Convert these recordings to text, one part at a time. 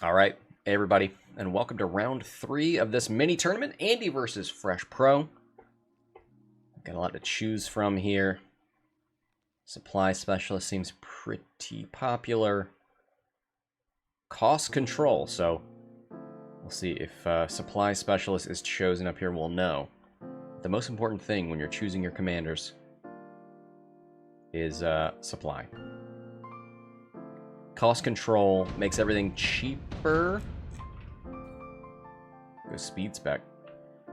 All right, everybody, and welcome to round 3 of this mini tournament, Andy versus Fresh Pro. Got a lot to choose from here. Supply Specialist seems pretty popular. Cost Control, so we'll see if Supply Specialist is chosen up here, we'll know. The most important thing when you're choosing your commanders is supply. Cost Control makes everything cheaper. Go speed spec.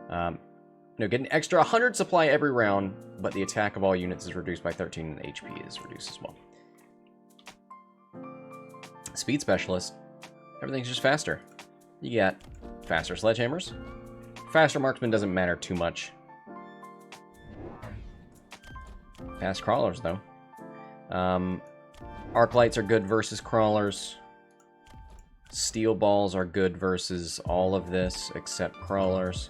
Get an extra 100 supply every round, but the attack of all units is reduced by 13 and HP is reduced as well. Speed Specialist, everything's just faster. You got faster sledgehammers. Faster marksman doesn't matter too much. Fast crawlers, though. Arc lights are good versus crawlers. Steel balls are good versus all of this except crawlers.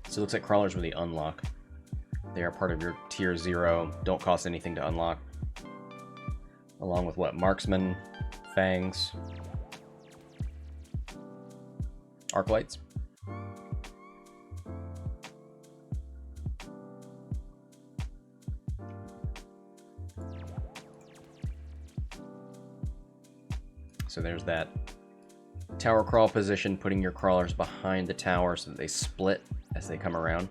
So it looks like crawlers really unlock. They are part of your tier 0. Don't cost anything to unlock. Along with what? Marksman, fangs, arc lights. So there's that tower crawl position, putting your crawlers behind the tower so that they split as they come around.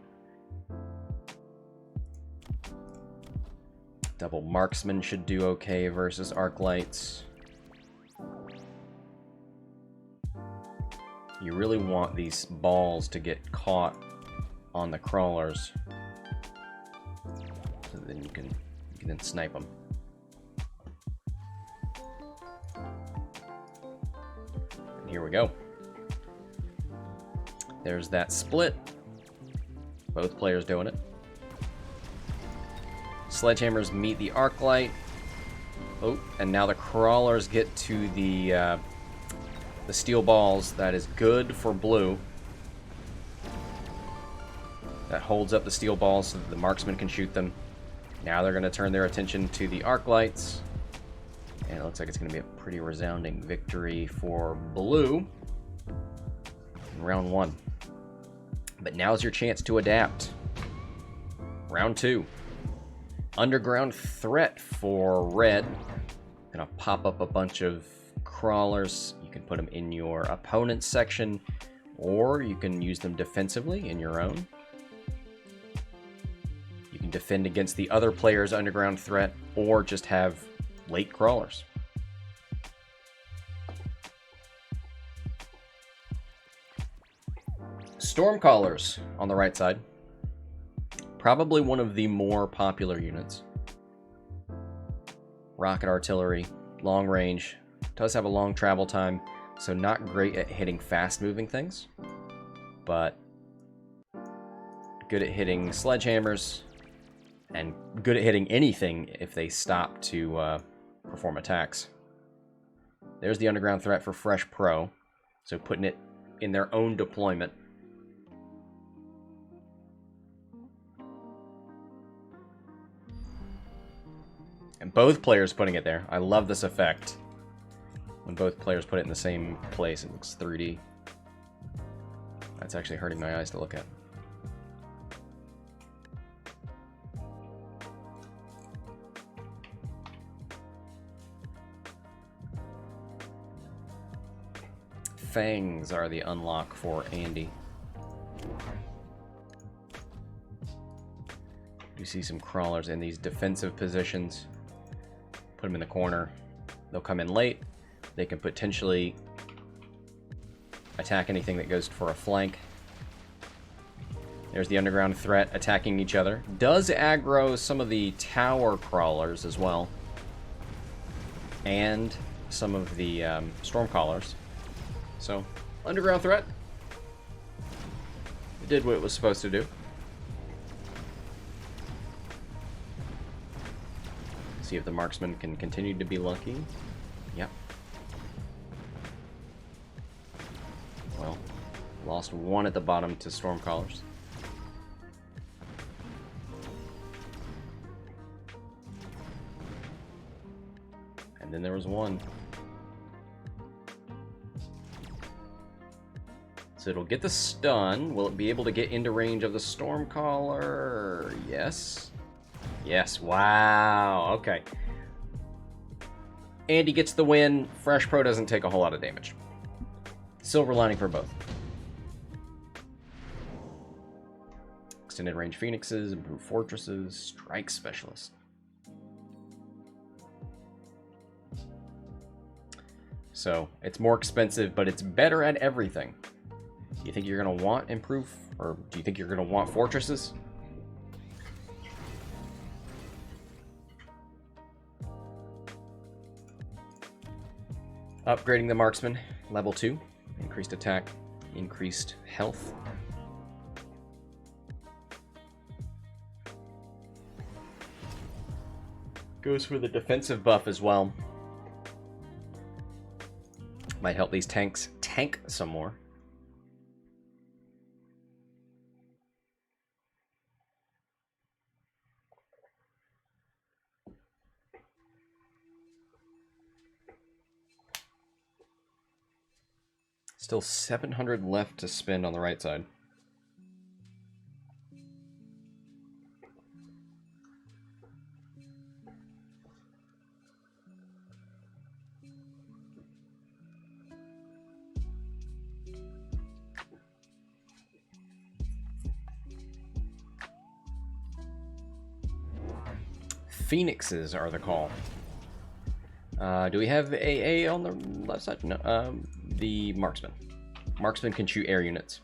Double marksman should do okay versus arc lights. You really want these balls to get caught on the crawlers, so then you can then snipe them. Here we go. There's that split. Both players doing it. Sledgehammers meet the arc light. Oh, and now the crawlers get to the steel balls. That is good for blue. That holds up the steel balls so that the marksman can shoot them. Now they're going to turn their attention to the arc lights. And it looks like it's going to be a pretty resounding victory for blue in round 1. But now's your chance to adapt. Round 2. Underground threat for red. Gonna pop up a bunch of crawlers. You can put them in your opponent's section, or you can use them defensively in your own. You can defend against the other player's underground threat, or just have late crawlers. Stormcallers on the right side. Probably one of the more popular units. Rocket artillery, long range, does have a long travel time, so not great at hitting fast moving things, but good at hitting sledgehammers and good at hitting anything if they stop to perform attacks. There's the underground threat for Fresh Pro, so putting it in their own deployment. And both players putting it there. I love this effect. When both players put it in the same place, it looks 3D. That's actually hurting my eyes to look at. Fangs are the unlock for Andy. You see some crawlers in these defensive positions. Put them in the corner. They'll come in late. They can potentially attack anything that goes for a flank. There's the underground threat attacking each other. Does aggro some of the tower crawlers as well. And some of the stormcallers. So, underground threat. It did what it was supposed to do. See if the marksman can continue to be lucky. Yep. Well, lost one at the bottom to stormcallers. And then there was one. So it'll get the stun. Will it be able to get into range of the Stormcaller? Yes. Yes, wow, okay. Andy gets the win. Fresh Pro doesn't take a whole lot of damage. Silver lining for both. Extended range Phoenixes, improved fortresses, strike specialist. So it's more expensive, but it's better at everything. Do you think you're going to want improve, or do you think you're going to want fortresses? Upgrading the marksman, level 2. Increased attack, increased health. Goes for the defensive buff as well. Might help these tanks tank some more. Still 700 left to spend on the right side. Phoenixes are the call. Do we have AA on the left side? No. The marksman. Marksman can shoot air units.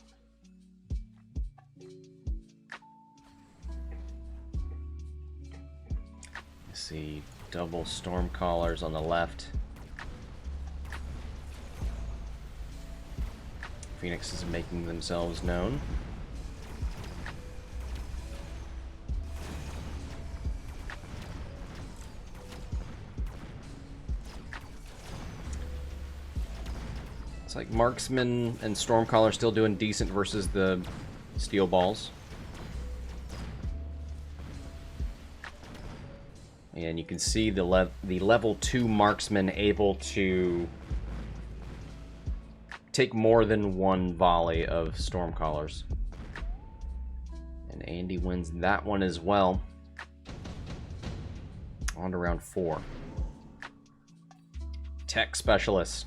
Let's see, double Stormcallers on the left. Phoenixes making themselves known. It's like Marksman and Stormcaller still doing decent versus the Steel Balls. And you can see the level 2 Marksman able to take more than one volley of Stormcallers. And Andy wins that one as well. On to round 4. Tech Specialist.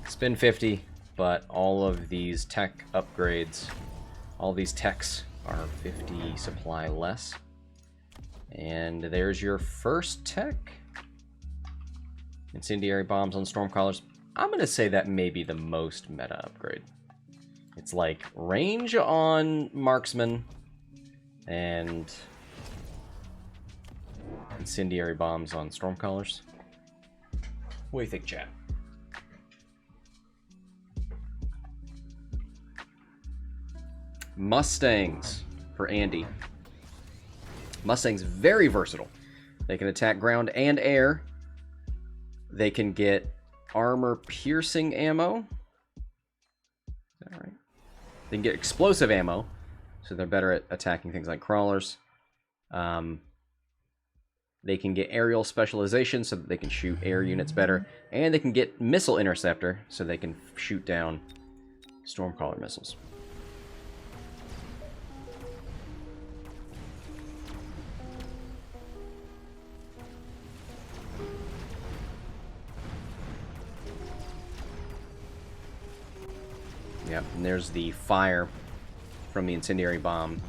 Spend 50, but all of these tech upgrades, all these techs are 50 supply less. And there's your first tech. Incendiary bombs on Stormcallers. I'm going to say that may be the most meta upgrade. It's like range on Marksman and incendiary bombs on Stormcallers. What do you think, chat? Mustangs for Andy. Mustang's very versatile. They can attack ground and air. They can get armor-piercing ammo. Is that right? They can get explosive ammo, so they're better at attacking things like crawlers. They can get aerial specialization, so that they can shoot air units better. And they can get missile interceptor, so they can shoot down Stormcaller missiles. Yep, and there's the fire from the incendiary bomb,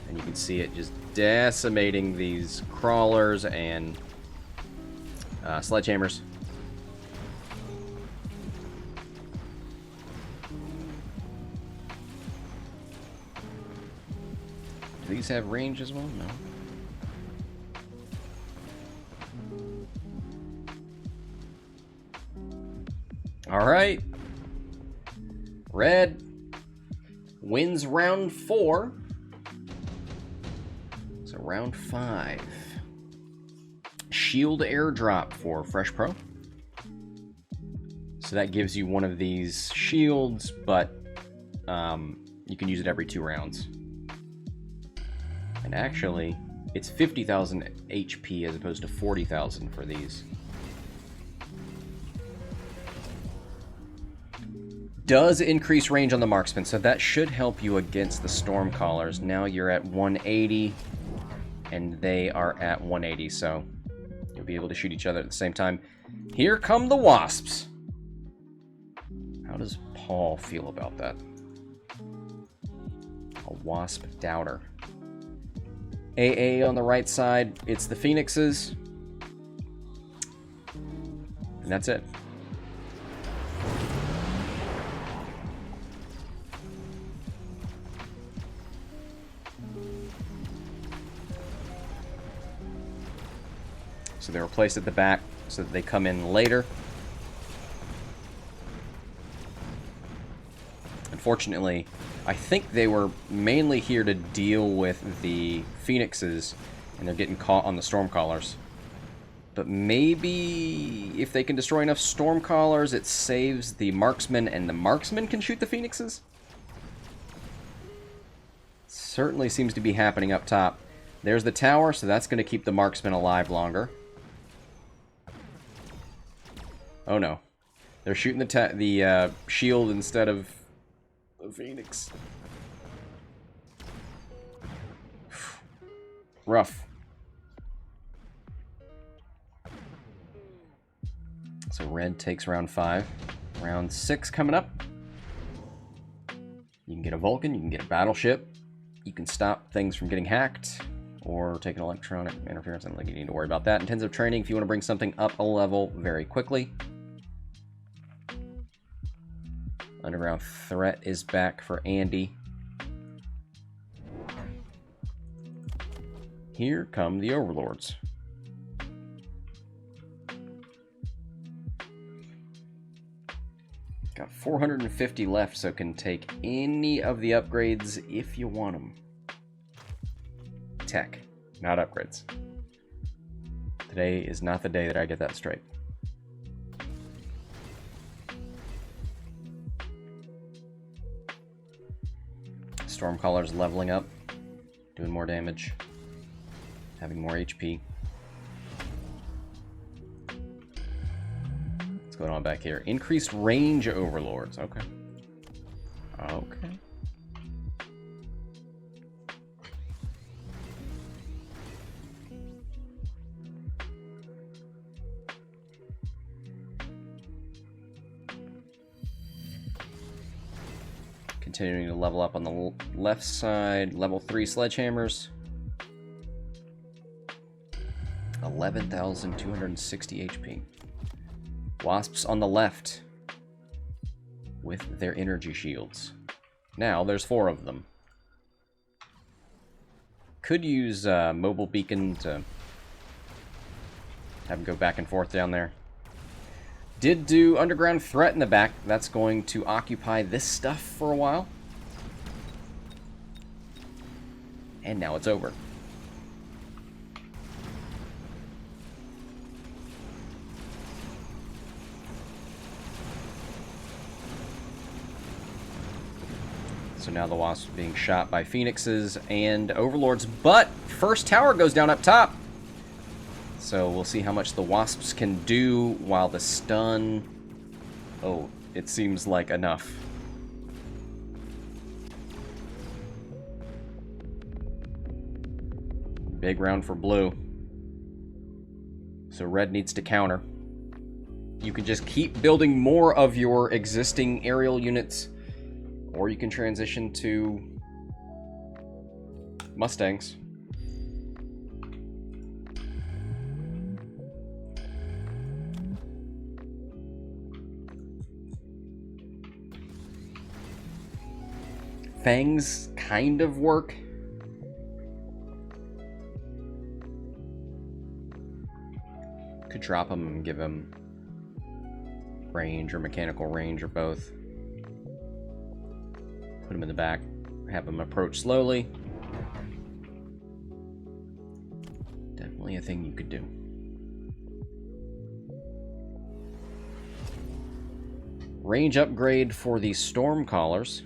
and you can see it just decimating these crawlers and sledgehammers. Do these have range as well? No. All right. Red wins round 4. So round 5. Shield airdrop for Fresh Pro. So that gives you one of these shields, but you can use it every 2 rounds. And actually, it's 50,000 HP as opposed to 40,000 for these. does increase range on the marksman, so that should help you against the Stormcallers. Now you're at 180, and they are at 180, so you'll be able to shoot each other at the same time. Here come the Wasps. How does Paul feel about that? A Wasp doubter. AA on the right side, it's the Phoenixes. And that's it. So they were placed at the back so that they come in later. Unfortunately, I think they were mainly here to deal with the Phoenixes, and they're getting caught on the Stormcallers. But maybe if they can destroy enough Stormcallers, it saves the Marksman, and the Marksman can shoot the Phoenixes? Certainly seems to be happening up top. There's the tower, so that's going to keep the Marksman alive longer. Oh no. They're shooting the shield instead of the Phoenix. Rough. So red takes round 5. Round 6 coming up. You can get a Vulcan, you can get a battleship. You can stop things from getting hacked, or take an electronic interference. I don't think you need to worry about that. Intensive training if you want to bring something up a level very quickly. Underground threat is back for Andy. Here come the Overlords. Got 450 left, so can take any of the upgrades if you want them. Tech, not upgrades. Today is not the day that I get that straight. Stormcaller's leveling up, doing more damage, having more HP. What's going on back here? Increased range Overlords. Okay. Okay. Continuing to level up on the left side. Level 3 sledgehammers. 11,260 HP. Wasps on the left with their energy shields. Now there's 4 of them. Could use mobile beacon to have them go back and forth down there. Did do underground threat in the back. That's going to occupy this stuff for a while. And now it's over. So now the Wasps are being shot by Phoenixes and Overlords, but first tower goes down up top. So we'll see how much the Wasps can do while the stun... Oh, it seems like enough. Big round for blue. So red needs to counter. You can just keep building more of your existing aerial units, or you can transition to Mustangs. Fangs kind of work. Could drop them and give them range or mechanical range or both. Put them in the back, have them approach slowly. Definitely a thing you could do. Range upgrade for the Stormcallers.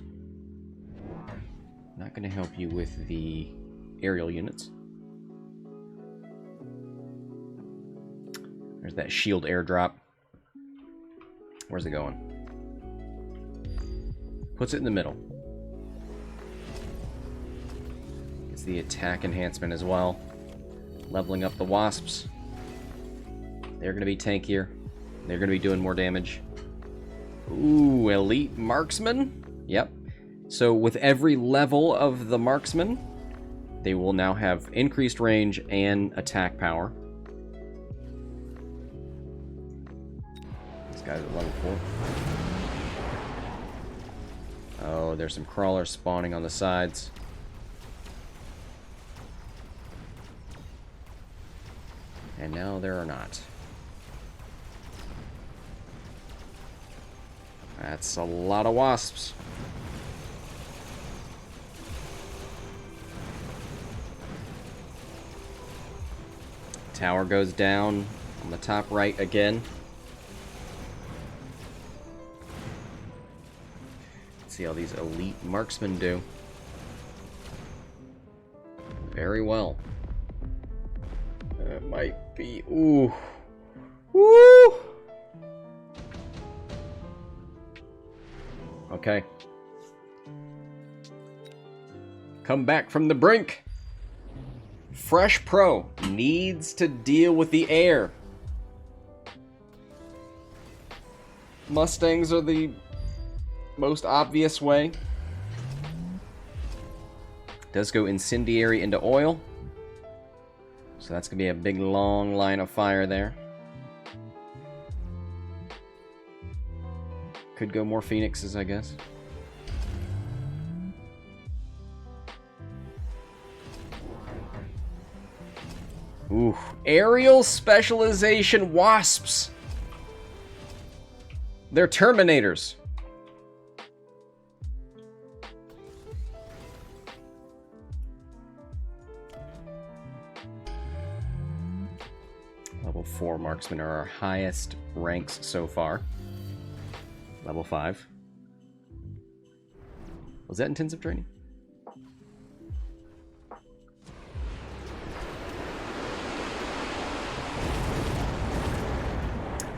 Not going to help you with the aerial units. There's that shield airdrop. Where's it going? Puts it in the middle. Gets the attack enhancement as well. Leveling up the wasps. They're going to be tankier. They're going to be doing more damage. Ooh, elite marksman. Yep. So with every level of the marksman, they will now have increased range and attack power. This guy's at level 4. Oh, there's some crawlers spawning on the sides. And now there are not. That's a lot of wasps. Tower goes down on the top right again. Let's see how these elite marksmen do. Very well. It might be... Ooh. Woo! Okay. Come back from the brink. Fresh Pro needs to deal with the air. Mustangs are the most obvious way. Does go incendiary into oil. So that's going to be a big long line of fire there. Could go more phoenixes, I guess. Ooh, aerial specialization wasps. They're Terminators. Level 4 marksmen are our highest ranks so far. Level 5. Was that intensive training?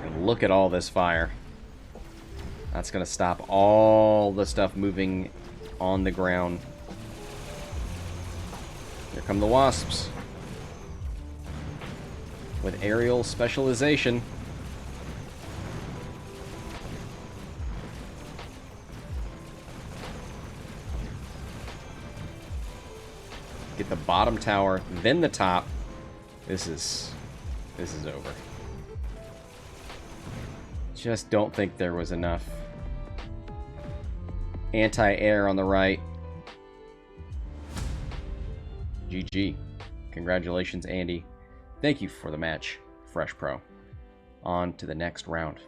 And look at all this fire. That's going to stop all the stuff moving on the ground. Here come the wasps. With aerial specialization. Get the bottom tower, then the top. This is over. Just don't think there was enough anti-air on the right. GG. Congratulations, Andy. Thank you for the match, Fresh Pro. On to the next round.